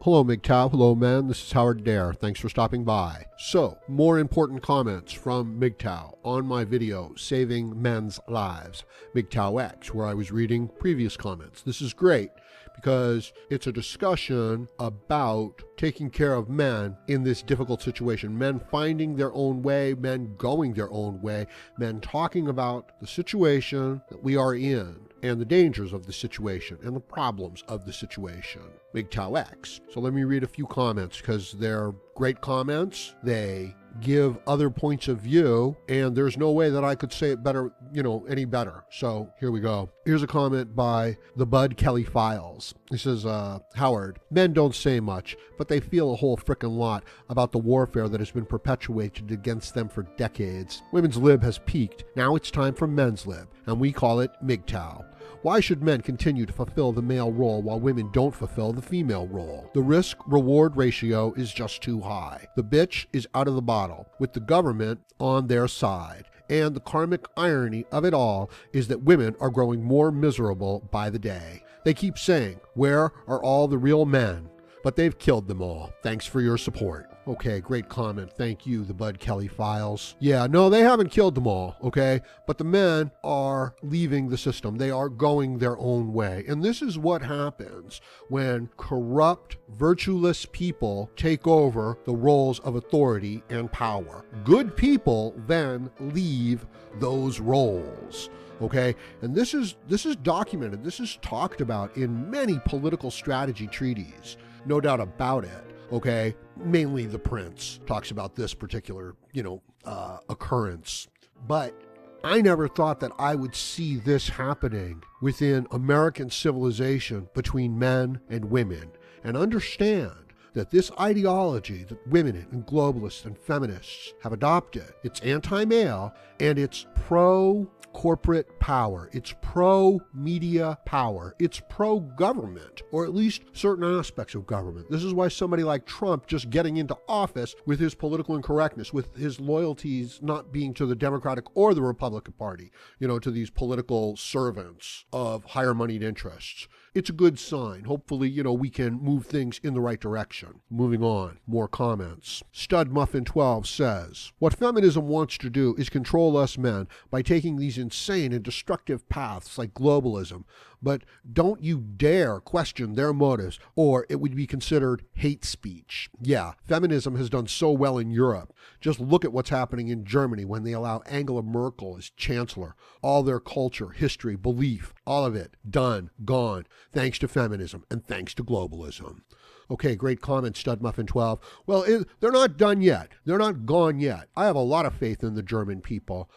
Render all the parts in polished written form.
Hello MGTOW, hello men, this is Howard Dare. Thanks for stopping by. So, more important comments from MGTOW on my video, Saving Men's Lives, MGTOW X, where I was reading previous comments. This is great because it's a discussion about taking care of men in this difficult situation. Men finding their own way, men going their own way, men talking about the situation that we are in and the dangers of the situation and the problems of the situation. MGTOW X. So let me read a few comments because they're great comments. They give other points of view, and there's no way that I could say it better, any better. So here we go. Here's a comment by the Bud Kelly Files. He says, Howard, men don't say much, but they feel a whole frickin' lot about the warfare that has been perpetuated against them for decades. Women's lib has peaked. Now it's time for men's lib, and we call it MGTOW. Why should men continue to fulfill the male role while women don't fulfill the female role? The risk-reward ratio is just too high. The bitch is out of the bottle, with the government on their side. And the karmic irony of it all is that women are growing more miserable by the day. They keep saying, where are all the real men? But they've killed them all. Thanks for your support. Okay, great comment. Thank you, the Bud Kelly Files. Yeah, no, they haven't killed them all, okay? But the men are leaving the system. They are going their own way. And this is what happens when corrupt, virtueless people take over the roles of authority and power. Good people then leave those roles. Okay, and this is documented. This is talked about in many political strategy treaties. No doubt about it. Okay, mainly the Prince talks about this particular, occurrence. But I never thought that I would see this happening within American civilization between men and women, and understand that this ideology that women and globalists and feminists have adopted, it's anti-male and it's pro-corporate power, it's pro-media power, it's pro-government, or at least certain aspects of government. This is why somebody like Trump just getting into office with his political incorrectness, with his loyalties not being to the Democratic or the Republican Party, to these political servants of higher moneyed interests. It's a good sign. Hopefully, we can move things in the right direction. Moving on, more comments. Stud Muffin 12 says, what feminism wants to do is control us men by taking these insane and destructive paths like globalism. But don't you dare question their motives, or it would be considered hate speech. Yeah, feminism has done so well in Europe. Just look at what's happening in Germany when they allow Angela Merkel as chancellor. All their culture, history, belief, all of it, done, gone, thanks to feminism and thanks to globalism. Okay, great comment, Stud Muffin 12. Well, they're not done yet. They're not gone yet. I have a lot of faith in the German people,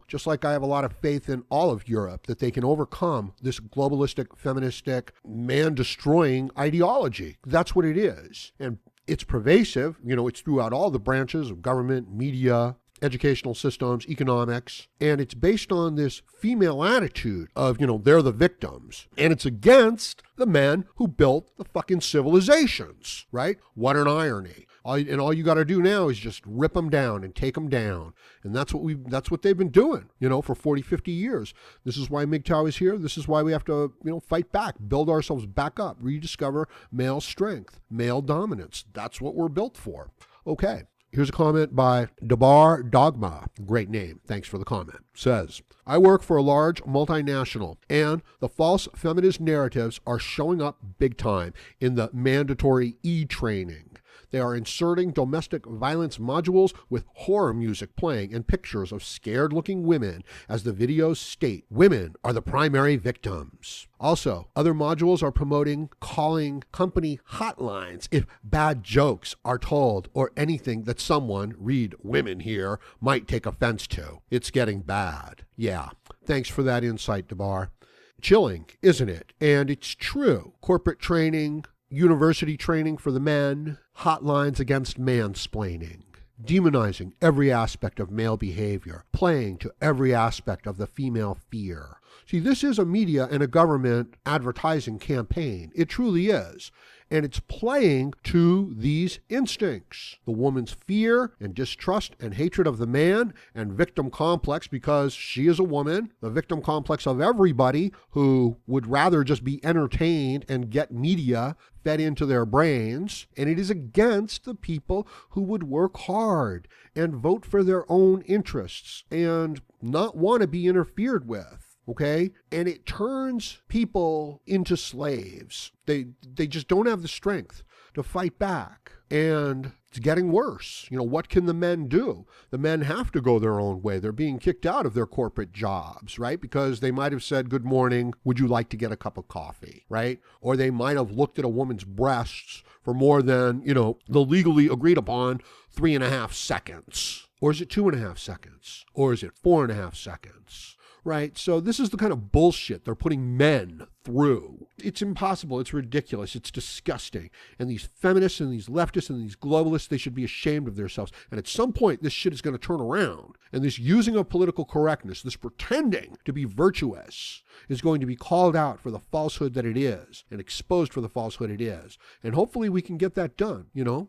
just like I have a lot of faith in all of Europe, that they can overcome this globalistic, feministic, man-destroying ideology. That's what it is. And it's pervasive. It's throughout all the branches of government, media, educational systems, economics, and it's based on this female attitude of, they're the victims. And it's against the men who built the fucking civilizations, right? What an irony. All you got to do now is just rip them down and take them down. And that's what they've been doing, for 40, 50 years. This is why MGTOW is here. This is why we have to, fight back, build ourselves back up, rediscover male strength, male dominance. That's what we're built for. Okay. Here's a comment by Debar Dogma. Great name. Thanks for the comment. Says, I work for a large multinational, and the false feminist narratives are showing up big time in the mandatory e-training. They are inserting domestic violence modules with horror music playing and pictures of scared-looking women as the videos state women are the primary victims. Also, other modules are promoting calling company hotlines if bad jokes are told or anything that someone, read women here, might take offense to. It's getting bad. Yeah. Thanks for that insight, Debar. Chilling, isn't it? And it's true. Corporate training, university training for the men, hotlines against mansplaining, demonizing every aspect of male behavior, playing to every aspect of the female fear. See, this is a media and a government advertising campaign. It truly is. And it's playing to these instincts. The woman's fear and distrust and hatred of the man and victim complex because she is a woman, the victim complex of everybody who would rather just be entertained and get media fed into their brains. And it is against the people who would work hard and vote for their own interests and not want to be interfered with. Okay? And it turns people into slaves. They just don't have the strength to fight back. And it's getting worse. What can the men do? The men have to go their own way. They're being kicked out of their corporate jobs, right? Because they might have said, "Good morning, would you like to get a cup of coffee?" Right? Or they might have looked at a woman's breasts for more than, the legally agreed upon 3.5 seconds. Or is it 2.5 seconds? Or is it 4.5 seconds? Right? So this is the kind of bullshit they're putting men through. It's impossible. It's ridiculous. It's disgusting. And these feminists and these leftists and these globalists, they should be ashamed of themselves. And at some point, this shit is going to turn around. And this using of political correctness, this pretending to be virtuous, is going to be called out for the falsehood that it is and exposed for the falsehood it is. And hopefully we can get that done,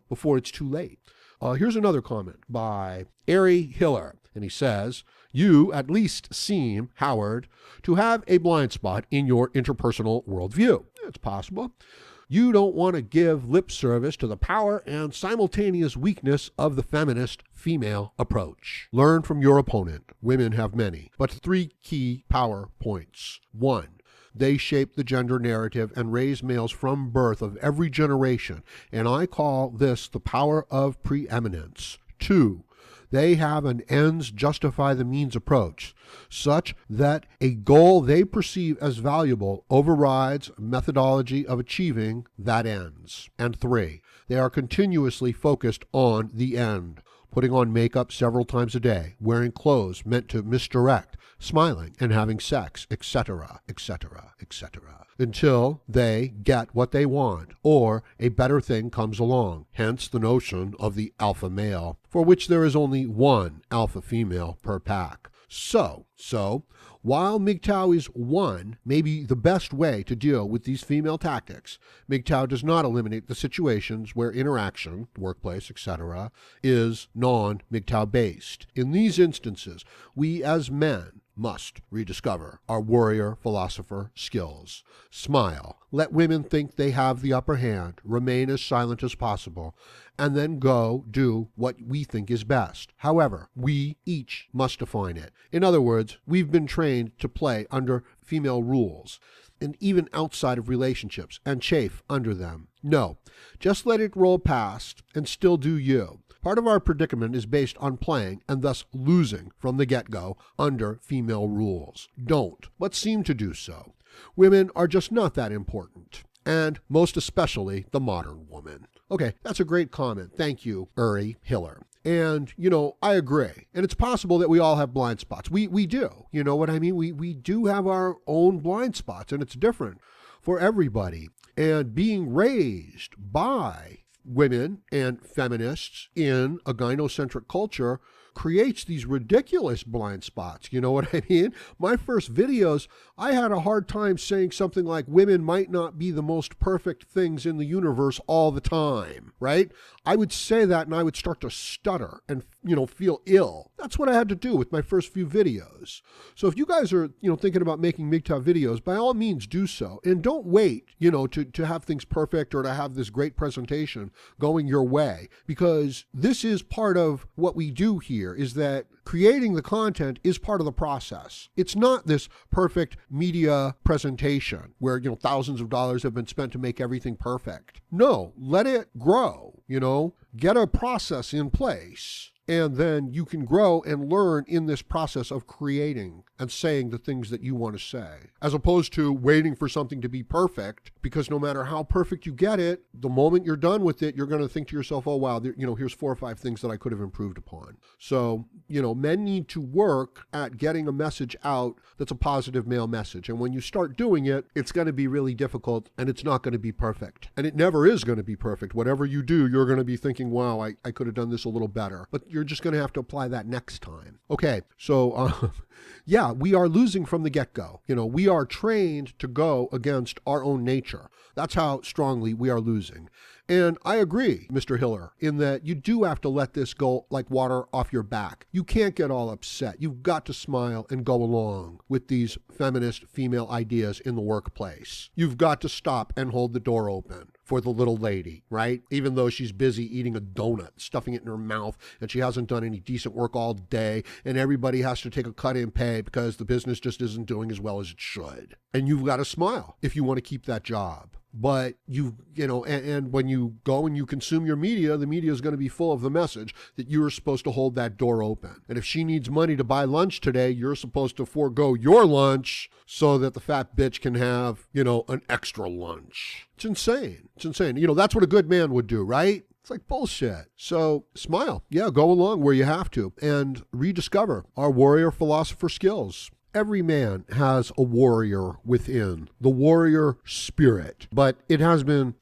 before it's too late. Here's another comment by Arie Hiller. And he says, "You at least seem, Howard, to have a blind spot in your interpersonal worldview." It's possible. "You don't want to give lip service to the power and simultaneous weakness of the feminist female approach. Learn from your opponent. Women have many, but 3 key power points. 1. They shape the gender narrative and raise males from birth of every generation, and I call this the power of preeminence. 2. They have an ends justify the means approach, such that a goal they perceive as valuable overrides methodology of achieving that ends. And 3, they are continuously focused on the end, putting on makeup several times a day, wearing clothes meant to misdirect, smiling and having sex, etc., etc., etc., until they get what they want, or a better thing comes along. Hence the notion of the alpha male, for which there is only one alpha female per pack. So, while MGTOW is maybe the best way to deal with these female tactics, MGTOW does not eliminate the situations where interaction, workplace, etc., is non-MGTOW based. In these instances, we as men must rediscover our warrior philosopher skills. Smile. Let women think they have the upper hand. Remain as silent as possible. And then go do what we think is best. However, we each must define it. In other words, we've been trained to play under female rules, and even outside of relationships, and chafe under them. No, just let it roll past and still do you. Part of our predicament is based on playing and thus losing from the get-go under female rules. Don't, but seem to do so. Women are just not that important, and most especially the modern woman. Okay, that's a great comment. Thank you, Arie Hiller. And, I agree. And it's possible that we all have blind spots. We do. You know what I mean? We do have our own blind spots, and it's different for everybody. And being raised by women and feminists in a gynocentric culture creates these ridiculous blind spots. You know what I mean? My first videos, I had a hard time saying something like women might not be the most perfect things in the universe all the time, right? I would say that and I would start to stutter and, feel ill. That's what I had to do with my first few videos. So if you guys are, thinking about making MGTOW videos, by all means do so. And don't wait, to have things perfect or to have this great presentation going your way, because this is part of what we do here, is that creating the content is part of the process. It's not this perfect media presentation where, thousands of dollars have been spent to make everything perfect. No, let it grow, get a process in place. And then you can grow and learn in this process of creating and saying the things that you want to say, as opposed to waiting for something to be perfect, because no matter how perfect you get it, the moment you're done with it, you're going to think to yourself, oh, wow, here's 4 or 5 things that I could have improved upon. So, men need to work at getting a message out that's a positive male message. And when you start doing it, it's going to be really difficult and it's not going to be perfect. And it never is going to be perfect. Whatever you do, you're going to be thinking, wow, I could have done this a little better. But you're just going to have to apply that next time. Okay, so yeah, we are losing from the get-go. We are trained to go against our own nature. That's how strongly we are losing. And I agree, Mr. Hiller, in that you do have to let this go like water off your back. You can't get all upset. You've got to smile and go along with these feminist female ideas in the workplace. You've got to stop and hold the door open for the little lady, right? Even though she's busy eating a donut, stuffing it in her mouth, and she hasn't done any decent work all day, and everybody has to take a cut in pay because the business just isn't doing as well as it should. And you've got to smile if you want to keep that job. But and when you go and you consume your media, the media is going to be full of the message that you are supposed to hold that door open. And if she needs money to buy lunch today, you're supposed to forego your lunch so that the fat bitch can have, an extra lunch. It's insane. It's insane. That's what a good man would do, right? It's like bullshit. So smile. Yeah, go along where you have to and rediscover our warrior philosopher skills. Every man has a warrior within, the warrior spirit, but it has been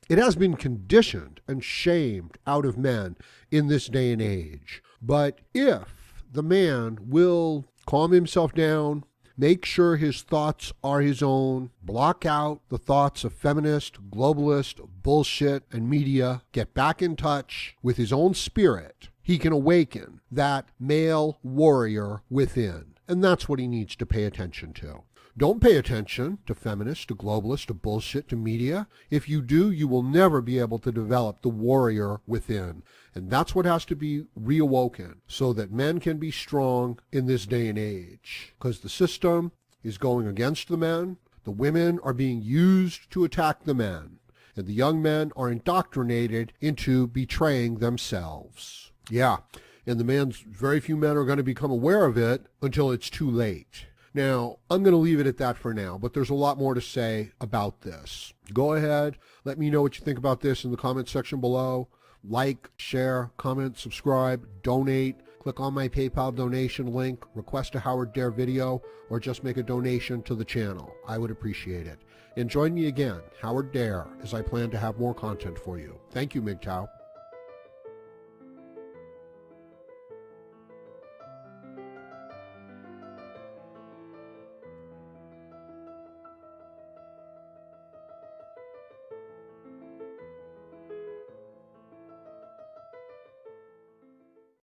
conditioned and shamed out of men in this day and age. But if the man will calm himself down, make sure his thoughts are his own, block out the thoughts of feminist, globalist, bullshit, and media, get back in touch with his own spirit, he can awaken that male warrior within. And that's what he needs to pay attention to. Don't pay attention to feminists, to globalists, to bullshit, to media. If you do, you will never be able to develop the warrior within. And that's what has to be reawoken so that men can be strong in this day and age. Because the system is going against the men. The women are being used to attack the men. And the young men are indoctrinated into betraying themselves. Yeah. And very few men are going to become aware of it until it's too late. Now, I'm going to leave it at that for now, but there's a lot more to say about this. Go ahead, let me know what you think about this in the comment section below. Like, share, comment, subscribe, donate. Click on my PayPal donation link, request a Howard Dare video, or just make a donation to the channel. I would appreciate it. And join me again, Howard Dare, as I plan to have more content for you. Thank you, MGTOW.